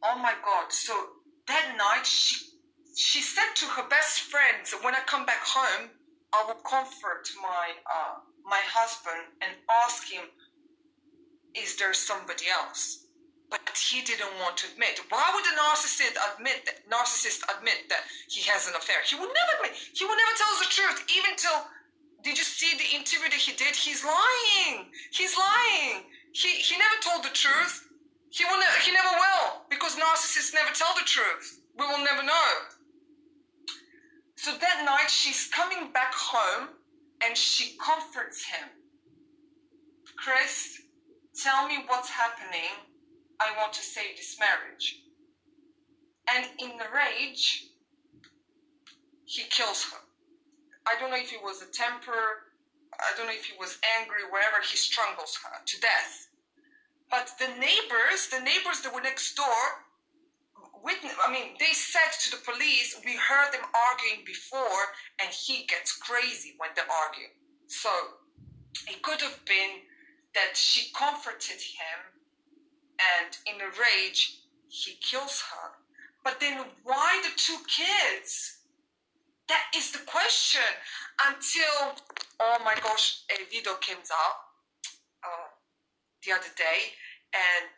Oh my God. So that night, she said to her best friends, when I come back home, I will comfort my husband and ask him, is there somebody else? But he didn't want to admit. Why would a narcissist admit that he has an affair? He would never admit. He would never tell us the truth. Even till, did you see the interview that he did? He's lying. He's lying. He never told the truth. He never will, because narcissists never tell the truth. We will never know. So that night she's coming back home and she comforts him. Chris, tell me what's happening. I want to save this marriage. And in the rage, he kills her. I don't know if it was a temper, I don't know if he was angry, wherever, he strangles her to death. But the neighbors that were next door, they said to the police, we heard them arguing before, and he gets crazy when they argue. So it could have been that she comforted him, and in a rage, he kills her. But then why the two kids? That is the question. Until, oh my gosh, a video came out the other day, and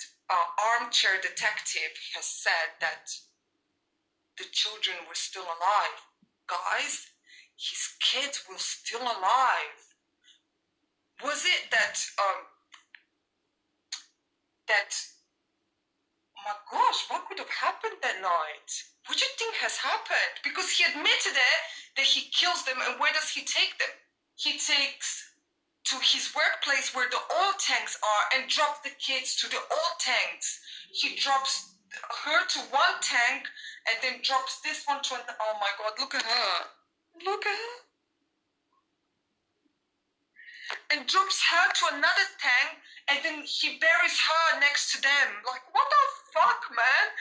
armchair detective has said that the children were still alive. Guys, his kids were still alive. Was it that oh my gosh, what could have happened that night? What do you think has happened? Because he admitted it, that he kills them, and where does he take them? He takes to his workplace where the oil tanks are and drops the kids to the oil tanks. He drops her to one tank and then drops this one to another. Oh my God, look at her. Look at her. And drops her to another tank, and then he buries her next to them. Like, what the fuck, man?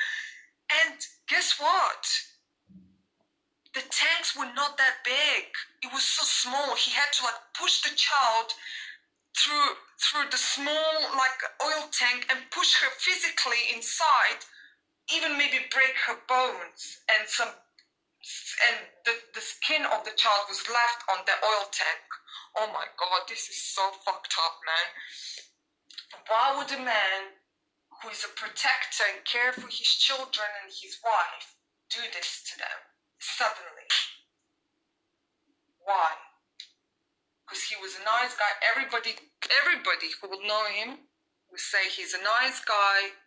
And guess what? The tanks were not that big. It was so small. He had to push the child through the small oil tank and push her physically inside, even maybe break her bones, and the skin of the child was left on the oil tank. Oh my God, this is so fucked up, man. Why would a man who is a protector and care for his children and his wife do this to them suddenly? Why? Because he was a nice guy. Everybody who will know him will say he's a nice guy.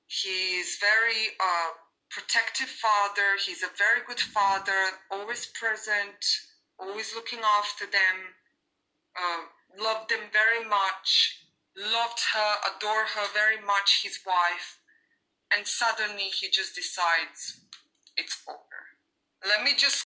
He's very protective father. He's a very good father, always present, always looking after them, loved them very much, loved her, adored her very much, his wife. And suddenly he just decides it's over. Let me just